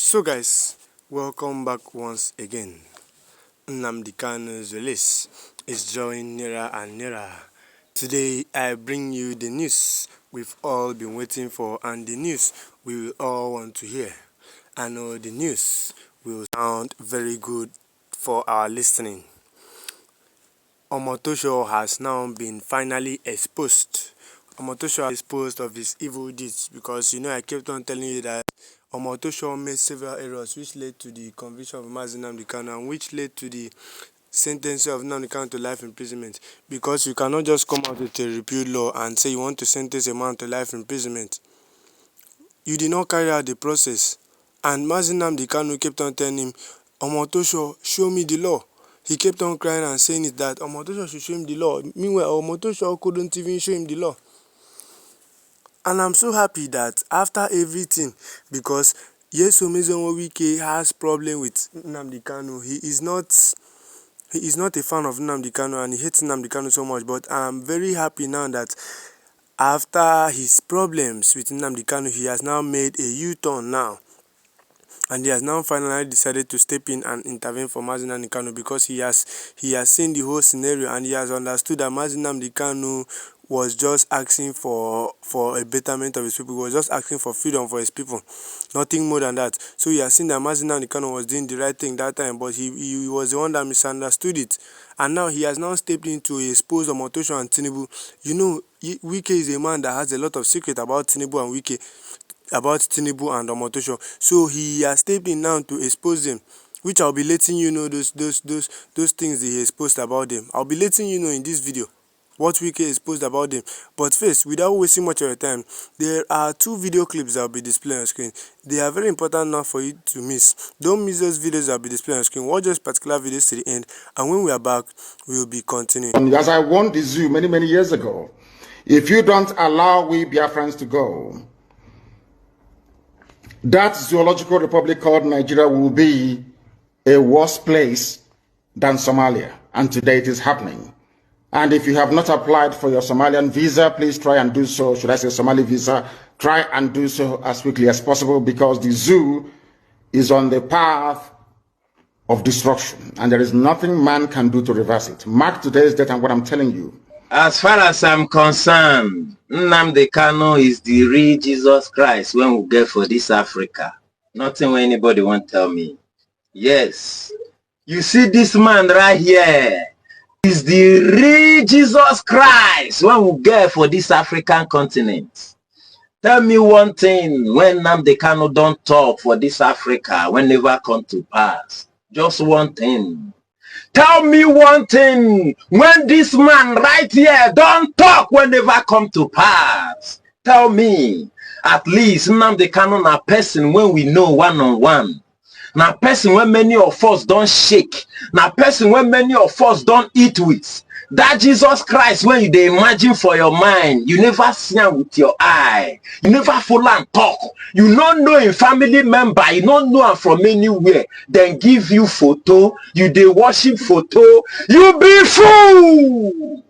So guys, welcome back once again. Nnamdi Kanu's release is drawing nearer and nearer. Today I bring you the news we've all been waiting for and the news we will all want to hear. I know the news will sound very good for our listening. Omotosho has now been finally exposed. Omotosho has exposed of his evil deeds because I kept on telling you that Omotosho made several errors which led to the conviction of Nnamdi Kanu and which led to the sentencing of Nnamdi Kanu to life imprisonment, because you cannot just come out with a repealed law and say you want to sentence a man to life imprisonment. You did not carry out the process, and Nnamdi Kanu kept on telling him, Omotosho, show me the law. He kept on crying and saying it that Omotosho should show him the law. Meanwhile, Omotosho couldn't even show him the law. And I'm so happy that after everything, because Wike has problem with Nnamdi Kanu. He is not a fan of Nnamdi Kanu and he hates Nnamdi Kanu so much. But I'm very happy now that after his problems with Nnamdi Kanu, he has now made a U-turn now. And he has now finally decided to step in and intervene for Nnamdi Kanu, because he has seen the whole scenario and he has understood that Nnamdi Kanu was just asking for a betterment of his people. He was just asking for freedom for his people, nothing more than that. So he has seen that Nnamdi Kanu was doing the right thing that time, but he was the one that misunderstood it. And now he has now stepped in to expose Omotosho and Tinubu. Wike is a man that has a lot of secret about Tinubu and Wike, about Tinubu and Omotosho. So he has stepped in now to expose them, which I'll be letting you know those things that he exposed about them. I'll be letting you know in this video what Wike exposed about them. But first, without wasting much of your time, there are two video clips that will be displayed on screen. They are very important now for you to miss. Don't miss those videos that will be displayed on screen. Watch those particular videos to the end, and when we are back, we will be continuing. As I warned the zoo many years ago, if you don't allow we Biafrans to go, that zoological republic called Nigeria will be a worse place than Somalia. And today it is happening. And if you have not applied for your Somalian visa, please try and do so. Should I say Somali visa? Try and do so as quickly as possible, because the zoo is on the path of destruction. And there is nothing man can do to reverse it. Mark today's date and what I'm telling you. As far as I'm concerned, Nnamdi Kanu is the real Jesus Christ when we get for this Africa. Nothing when anybody won't tell me. Yes. You see this man right here is the real Jesus Christ when we get for this African continent. Tell me one thing when Nnamdi Kanu don't talk for this Africa when never come to pass. Just one thing. Tell me one thing when this man right here don't talk when never come to pass. Tell me. At least Nnamdi Kanu na person when we know one-on-one. Na person when many of us don't shake. Na person when many of us don't eat with. That Jesus Christ when you dey imagine for your mind, you never see him with your eye. You never follow and talk. You don't know a family member. You don't know him from anywhere. Then give you photo. You dey worship photo. You be fool.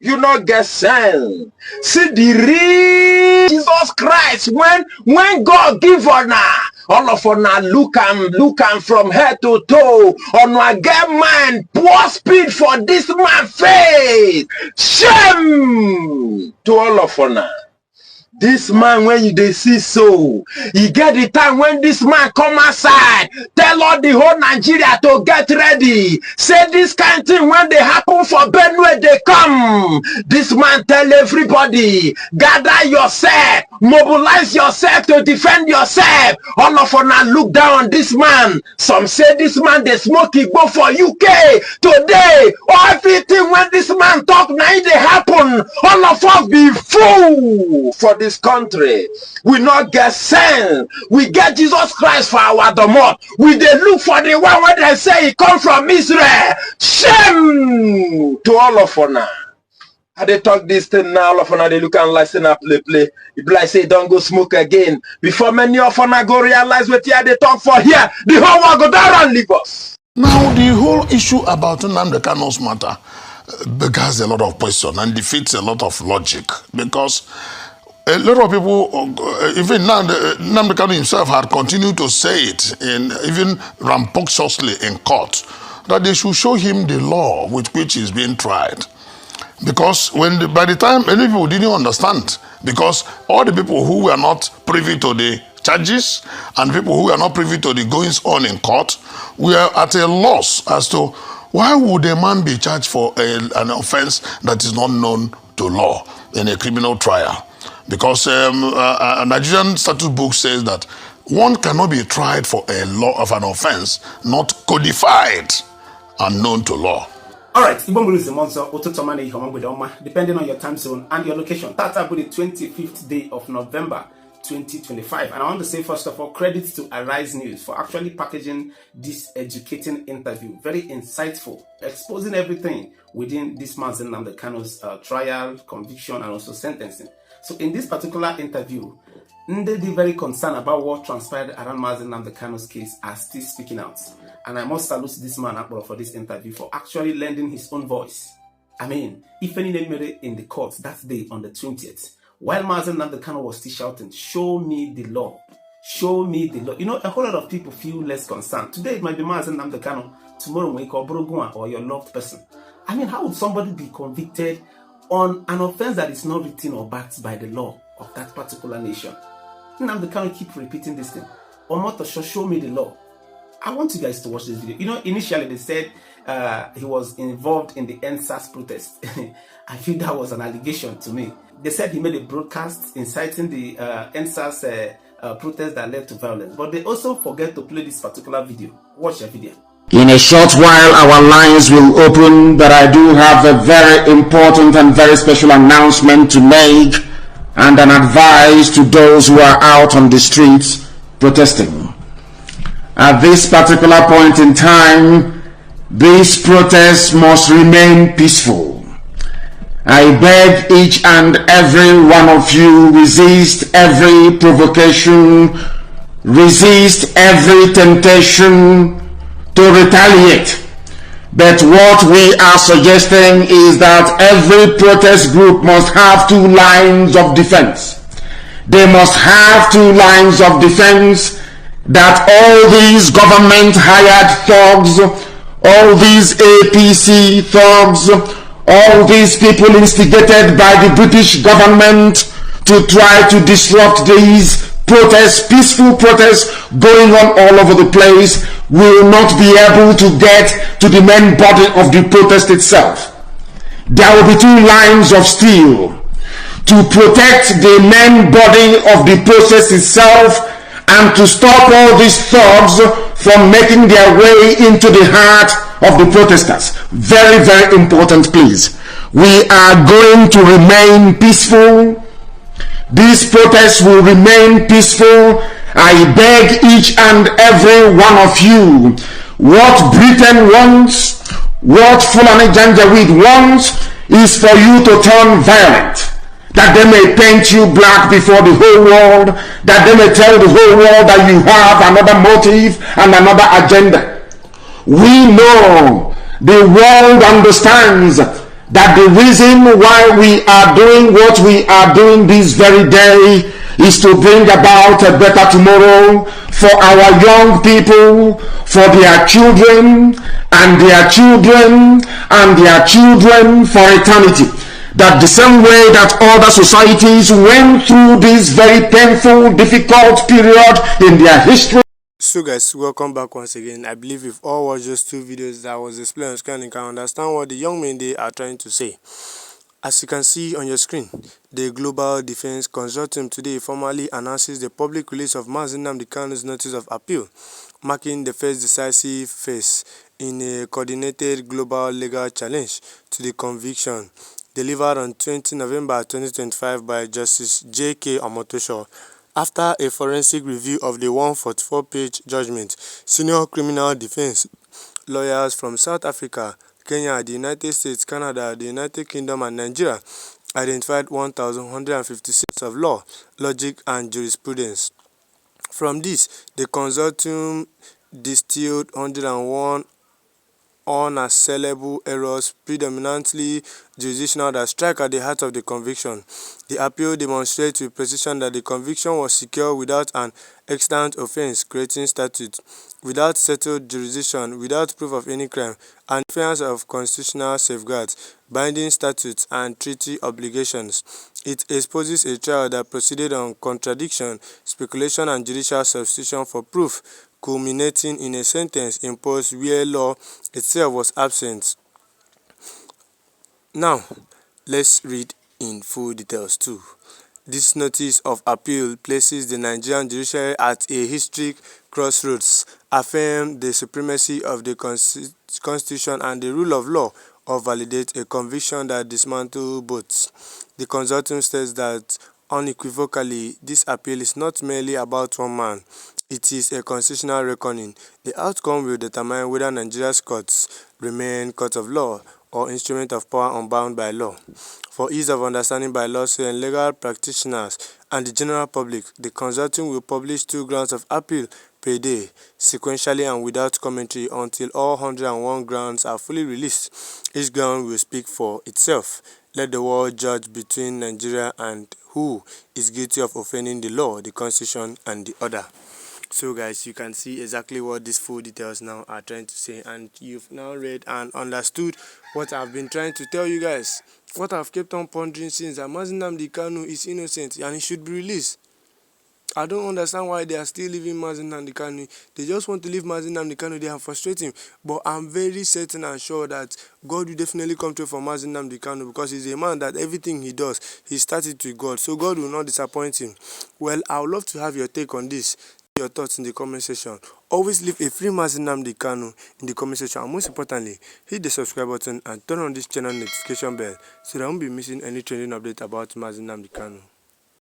You not get sense. See the real Jesus Christ when God give honor. All of una look am from head to toe. Una get mind, poor speed for this man face. Shame to all of una. This man, when you dey see so, you get the time when this man come outside, tell all the whole Nigeria to get ready. Say this kind of thing when they happen for Benue, they come. This man tell everybody, gather yourself, mobilize yourself to defend yourself. All of us look down on this man. Some say this man they smoke Igbo for UK. Today, everything when this man talk, now it dey happen. All of us be fool for this country. We not get sense. We get Jesus Christ for our domot. We dey look for the one where they say he come from Israel. Shame to all of us. I they talk this thing now, all of us they look and listen up play. It be like say don't go smoke again. Before many of us go realize what they talk for here, the whole world go down and leave us. Now the whole issue about Nnamdi Kanu's matter bears a lot of question and defeats a lot of logic, because a lot of people, even now, Nnamdi Kanu himself had continued to say it, even rambunctiously in court, that they should show him the law with which he's being tried. Because by the time many people didn't understand, because all the people who were not privy to the charges and people who were not privy to the goings on in court were at a loss as to why would a man be charged for an offense that is not known to law in a criminal trial. Because a Nigerian statute book says that one cannot be tried for a law of an offense not codified and known to law. Alright, depending on your time zone and your location. That's about the 25th day of November 2025. And I want to say, first of all, credits to Arise News for actually packaging this educating interview. Very insightful, exposing everything within this man's Nnamdi Kanu's trial, conviction, and also sentencing. So in this particular interview, Ndedi very concerned about what transpired around Nnamdi Kanu's case are still speaking out. And I must salute this man for this interview for actually lending his own voice. I mean, if any made in the court that day on the 20th, while Nnamdi Kanu was still shouting, "Show me the law. Show me the law." You know, a whole lot of people feel less concerned. Today it might be Nnamdi Kanu, tomorrow Wike or Brogua or your loved person. I mean, how would somebody be convicted on an offense that is not written or backed by the law of that particular nation? Nnamdi Kanu keep repeating this thing. Omotosho, show me the law. I want you guys to watch this video. You know, initially they said he was involved in the NSAS protest. I feel that was an allegation to me. They said he made a broadcast inciting the NSAS protest that led to violence. But they also forget to play this particular video. Watch the video. In a short while, our lines will open, but I do have a very important and very special announcement to make and an advice to those who are out on the streets protesting. At this particular point in time, these protests must remain peaceful. I beg each and every one of you, resist every provocation, resist every temptation to retaliate. But what we are suggesting is that every protest group must have two lines of defense. They must have two lines of defense, that all these government hired thugs, all these APC thugs, all these people instigated by the British government to try to disrupt these protests, peaceful protests going on all over the place, will not be able to get to the main body of the protest itself. There will be two lines of steel to protect the main body of the process itself and to stop all these thugs from making their way into the heart of the protesters. Very, very important, please. We are going to remain peaceful. These protests will remain peaceful. I beg each and every one of you, what Britain wants, what Fulani Janjaweed wants, is for you to turn violent, that they may paint you black before the whole world, that they may tell the whole world that you have another motive and another agenda. We know, the world understands that the reason why we are doing what we are doing this very day is to bring about a better tomorrow for our young people, for their children, and their children, and their children for eternity. That the same way that other societies went through this very painful, difficult period in their history. So guys, welcome back once again. I believe we've all watched those two videos that was explained on screen and can understand what the young men they are trying to say. As you can see on your screen, the Global Defense Consortium today formally announces the public release of Nnamdi Kanu's notice of appeal, marking the first decisive phase in a coordinated global legal challenge to the conviction delivered on 20 November 2025 by Justice J.K. Omotosho. After a forensic review of the 144-page judgment, senior criminal defense lawyers from South Africa, Kenya, the United States, Canada, the United Kingdom, and Nigeria identified 1,156 of law, logic, and jurisprudence. From this, the consortium distilled 101 unassailable errors, predominantly jurisdictional, that strike at the heart of the conviction. The appeal demonstrates with precision that the conviction was secure without an extant offense creating statute, without settled jurisdiction, without proof of any crime, and defiance of constitutional safeguards, binding statutes, and treaty obligations. It exposes a trial that proceeded on contradiction, speculation, and judicial substitution for proof, culminating in a sentence imposed where law itself was absent. Now, let's read in full details too. This notice of appeal places the Nigerian judiciary at a historic crossroads, affirms the supremacy of the Constitution and the rule of law, or validates a conviction that dismantles both. The consortium states that unequivocally this appeal is not merely about one man. It is a constitutional reckoning. The outcome will determine whether Nigeria's courts remain courts of law or instrument of power unbound by law. For ease of understanding by lawsuit and legal practitioners and the general public, the consortium will publish 2 grounds of appeal per day, sequentially and without commentary, until all 101 grounds are fully released. Each ground will speak for itself. Let the world judge between Nigeria and who is guilty of offending the law, the constitution, and the order. So guys, you can see exactly what these full details now are trying to say, and you've now read and understood what I've been trying to tell you guys. What I've kept on pondering since, that Nnamdi Kanu is innocent and he should be released. I don't understand why they are still leaving Nnamdi Kanu. They just want to leave Nnamdi Kanu there and frustrate him. But I'm very certain and sure that God will definitely come through for Nnamdi Kanu, because he's a man that everything he does, he started with God. So God will not disappoint him. Well, I would love to have your take on this. Your thoughts in the comment section. Always leave a free Nnamdi Kanu in the comment section, and most importantly, hit the subscribe button and turn on this channel notification bell so that you won't be missing any trending update about Nnamdi Kanu.